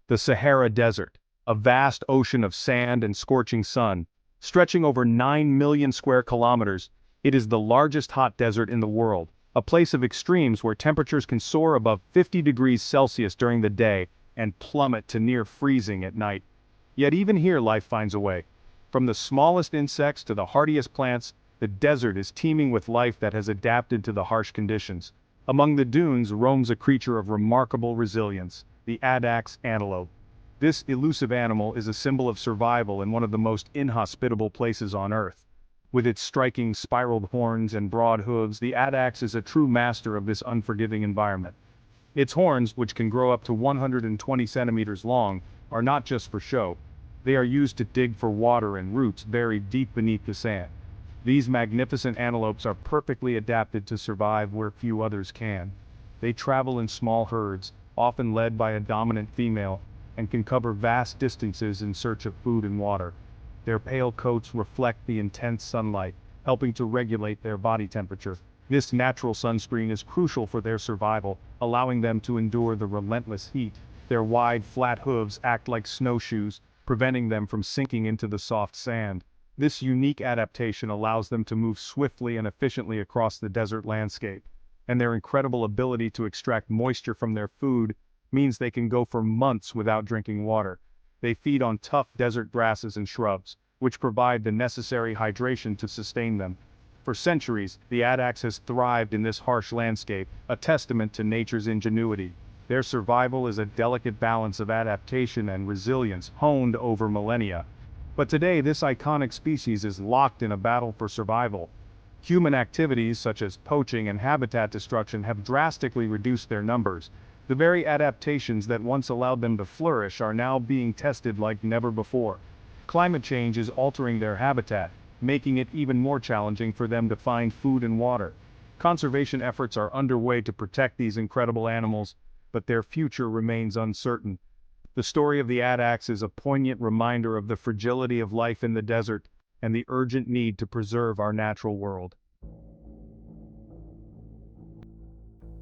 The Sahara Desert, a vast ocean of sand and scorching sun, stretching over 9 million square kilometers, it is the largest hot desert in the world, a place of extremes where temperatures can soar above 50 degrees Celsius during the day and plummet to near freezing at night. Yet even here life finds a way. From the smallest insects to the hardiest plants, the desert is teeming with life that has adapted to the harsh conditions. Among the dunes roams a creature of remarkable resilience, the Addax antelope. This elusive animal is a symbol of survival in one of the most inhospitable places on Earth. With its striking spiraled horns and broad hooves, the Addax is a true master of this unforgiving environment. Its horns, which can grow up to 120 centimeters long, are not just for show. They are used to dig for water and roots buried deep beneath the sand. These magnificent antelopes are perfectly adapted to survive where few others can. They travel in small herds, often led by a dominant female, and can cover vast distances in search of food and water. Their pale coats reflect the intense sunlight, helping to regulate their body temperature. This natural sunscreen is crucial for their survival, allowing them to endure the relentless heat. Their wide, flat hooves act like snowshoes, preventing them from sinking into the soft sand. This unique adaptation allows them to move swiftly and efficiently across the desert landscape. And their incredible ability to extract moisture from their food means they can go for months without drinking water. They feed on tough desert grasses and shrubs, which provide the necessary hydration to sustain them. For centuries, the Addax has thrived in this harsh landscape, a testament to nature's ingenuity. Their survival is a delicate balance of adaptation and resilience honed over millennia. But today, this iconic species is locked in a battle for survival. Human activities such as poaching and habitat destruction have drastically reduced their numbers. The very adaptations that once allowed them to flourish are now being tested like never before. Climate change is altering their habitat, making it even more challenging for them to find food and water. Conservation efforts are underway to protect these incredible animals, but their future remains uncertain. The story of the Addax is a poignant reminder of the fragility of life in the desert and the urgent need to preserve our natural world.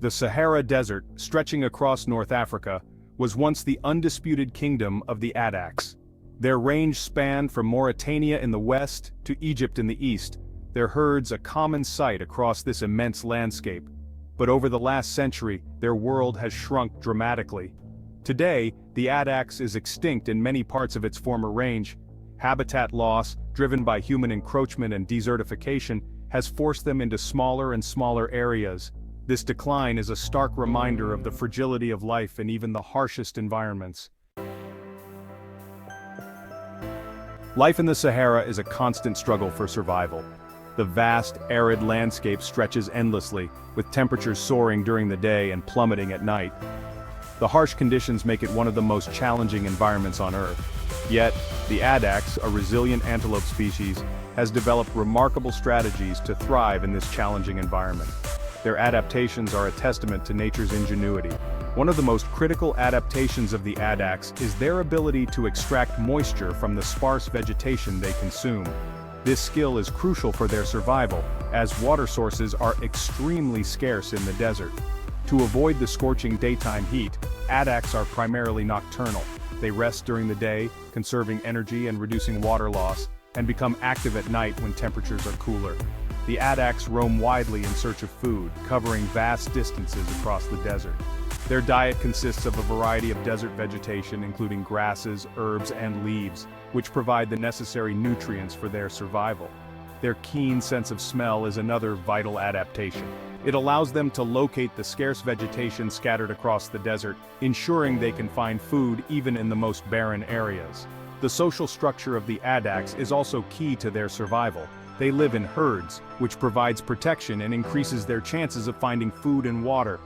The Sahara Desert, stretching across North Africa, was once the undisputed kingdom of the Addax. Their range spanned from Mauritania in the west to Egypt in the east, their herds a common sight across this immense landscape. But over the last century, their world has shrunk dramatically. Today, the Addax is extinct in many parts of its former range. Habitat loss, driven by human encroachment and desertification, has forced them into smaller and smaller areas. This decline is a stark reminder of the fragility of life in even the harshest environments. Life in the Sahara is a constant struggle for survival. The vast, arid landscape stretches endlessly, with temperatures soaring during the day and plummeting at night. The harsh conditions make it one of the most challenging environments on Earth. Yet, the Addax, a resilient antelope species, has developed remarkable strategies to thrive in this challenging environment. Their adaptations are a testament to nature's ingenuity. One of the most critical adaptations of the Addax is their ability to extract moisture from the sparse vegetation they consume. This skill is crucial for their survival, as water sources are extremely scarce in the desert. To avoid the scorching daytime heat, Addax are primarily nocturnal. They rest during the day, conserving energy and reducing water loss, and become active at night when temperatures are cooler. The Addax roam widely in search of food, covering vast distances across the desert. Their diet consists of a variety of desert vegetation including grasses, herbs, and leaves, which provide the necessary nutrients for their survival. Their keen sense of smell is another vital adaptation. It allows them to locate the scarce vegetation scattered across the desert, ensuring they can find food even in the most barren areas. The social structure of the Addax is also key to their survival. They live in herds, which provides protection and increases their chances of finding food and water.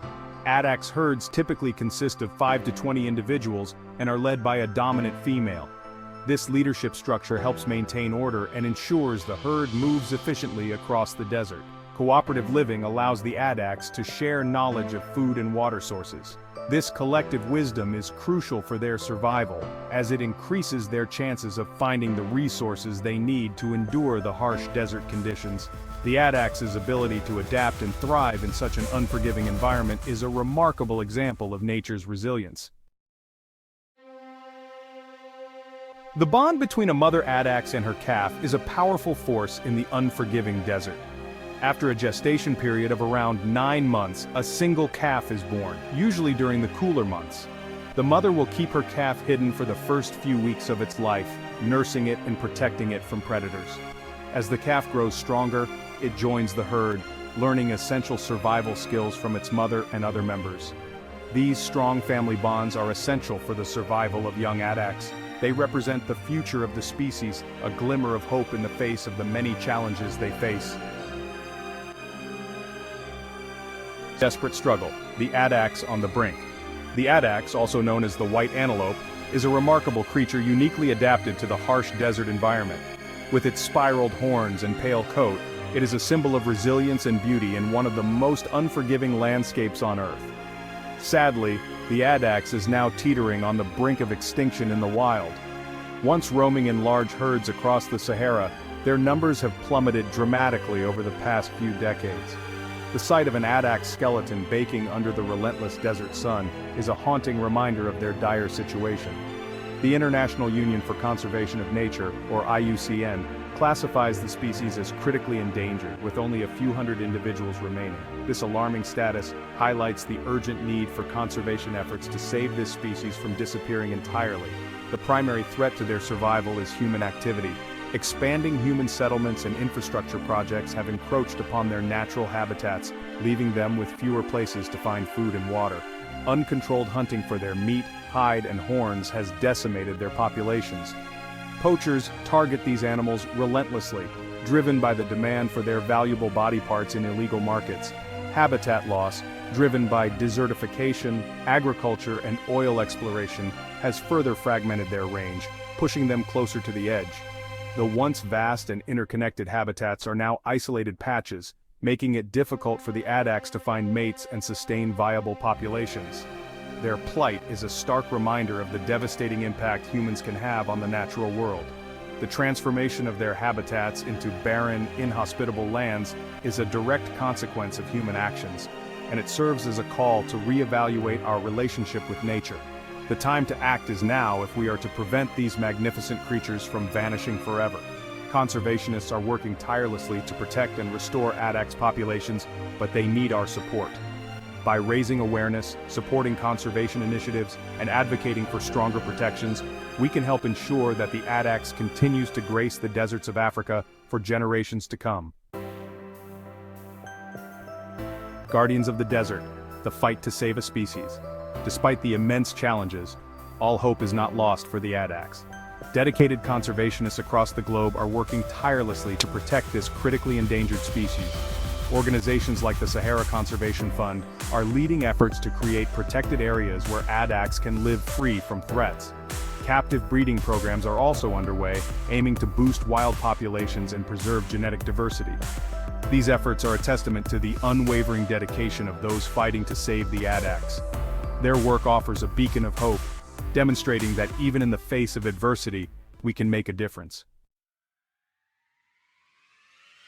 Addax herds typically consist of 5 to 20 individuals and are led by a dominant female. This leadership structure helps maintain order and ensures the herd moves efficiently across the desert. Cooperative living allows the Addax to share knowledge of food and water sources. This collective wisdom is crucial for their survival, as it increases their chances of finding the resources they need to endure the harsh desert conditions. The Addax's ability to adapt and thrive in such an unforgiving environment is a remarkable example of nature's resilience. The bond between a mother addax and her calf is a powerful force in the unforgiving desert. After a gestation period of around 9 months, a single calf is born, usually during the cooler months. The mother will keep her calf hidden for the first few weeks of its life, nursing it and protecting it from predators. As the calf grows stronger, it joins the herd, learning essential survival skills from its mother and other members. These strong family bonds are essential for the survival of young addax. They represent the future of the species, a glimmer of hope in the face of the many challenges they face. Desperate struggle, the addax on the brink. The addax, also known as the white antelope, is a remarkable creature uniquely adapted to the harsh desert environment. With its spiraled horns and pale coat, it is a symbol of resilience and beauty in one of the most unforgiving landscapes on Earth. Sadly, the addax is now teetering on the brink of extinction in the wild. Once roaming in large herds across the Sahara, their numbers have plummeted dramatically over the past few decades. The sight of an addax skeleton baking under the relentless desert sun is a haunting reminder of their dire situation. The International Union for Conservation of Nature, or IUCN, classifies the species as critically endangered, with only a few hundred individuals remaining. This alarming status highlights the urgent need for conservation efforts to save this species from disappearing entirely. The primary threat to their survival is human activity. Expanding human settlements and infrastructure projects have encroached upon their natural habitats, leaving them with fewer places to find food and water. Uncontrolled hunting for their meat, hide, and horns has decimated their populations. Poachers target these animals relentlessly, driven by the demand for their valuable body parts in illegal markets. Habitat loss, driven by desertification, agriculture, and oil exploration, has further fragmented their range, pushing them closer to the edge. The once vast and interconnected habitats are now isolated patches, making it difficult for the addax to find mates and sustain viable populations. Their plight is a stark reminder of the devastating impact humans can have on the natural world. The transformation of their habitats into barren, inhospitable lands is a direct consequence of human actions, and it serves as a call to reevaluate our relationship with nature. The time to act is now if we are to prevent these magnificent creatures from vanishing forever. Conservationists are working tirelessly to protect and restore addax populations, but they need our support. By raising awareness, supporting conservation initiatives, and advocating for stronger protections, we can help ensure that the addax continues to grace the deserts of Africa for generations to come. Guardians of the desert, the fight to save a species. Despite the immense challenges, all hope is not lost for the addax. Dedicated conservationists across the globe are working tirelessly to protect this critically endangered species. Organizations like the Sahara Conservation Fund are leading efforts to create protected areas where addax can live free from threats. Captive breeding programs are also underway, aiming to boost wild populations and preserve genetic diversity. These efforts are a testament to the unwavering dedication of those fighting to save the addax. Their work offers a beacon of hope, demonstrating that even in the face of adversity, we can make a difference.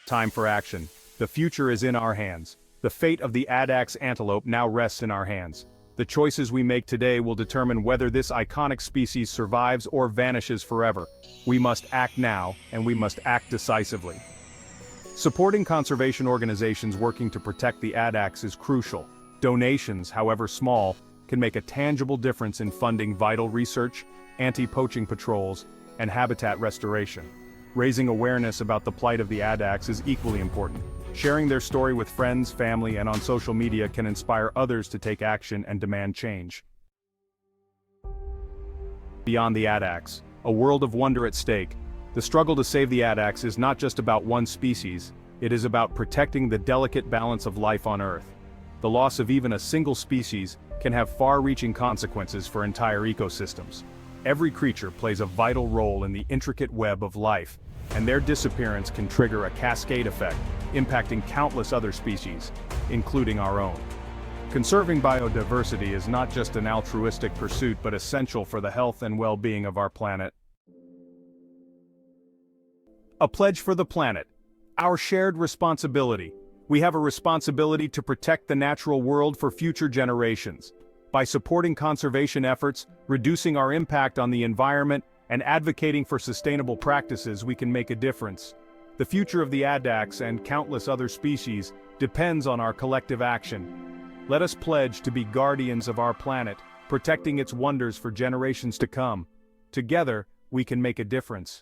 Time for action. The future is in our hands. The fate of the addax antelope now rests in our hands. The choices we make today will determine whether this iconic species survives or vanishes forever. We must act now, and we must act decisively. Supporting conservation organizations working to protect the addax is crucial. Donations, however small, can make a tangible difference in funding vital research, anti-poaching patrols, and habitat restoration. Raising awareness about the plight of the addax is equally important. Sharing their story with friends, family, and on social media can inspire others to take action and demand change. Beyond the addax, a world of wonder at stake. The struggle to save the addax is not just about one species, it is about protecting the delicate balance of life on Earth. The loss of even a single species can have far-reaching consequences for entire ecosystems. Every creature plays a vital role in the intricate web of life, and their disappearance can trigger a cascade effect, impacting countless other species, including our own. Conserving biodiversity is not just an altruistic pursuit but essential for the health and well-being of our planet. A pledge for the planet. Our shared responsibility. We have a responsibility to protect the natural world for future generations. By supporting conservation efforts, reducing our impact on the environment, and advocating for sustainable practices, we can make a difference. The future of the Addax and countless other species depends on our collective action. Let us pledge to be guardians of our planet, protecting its wonders for generations to come. Together, we can make a difference.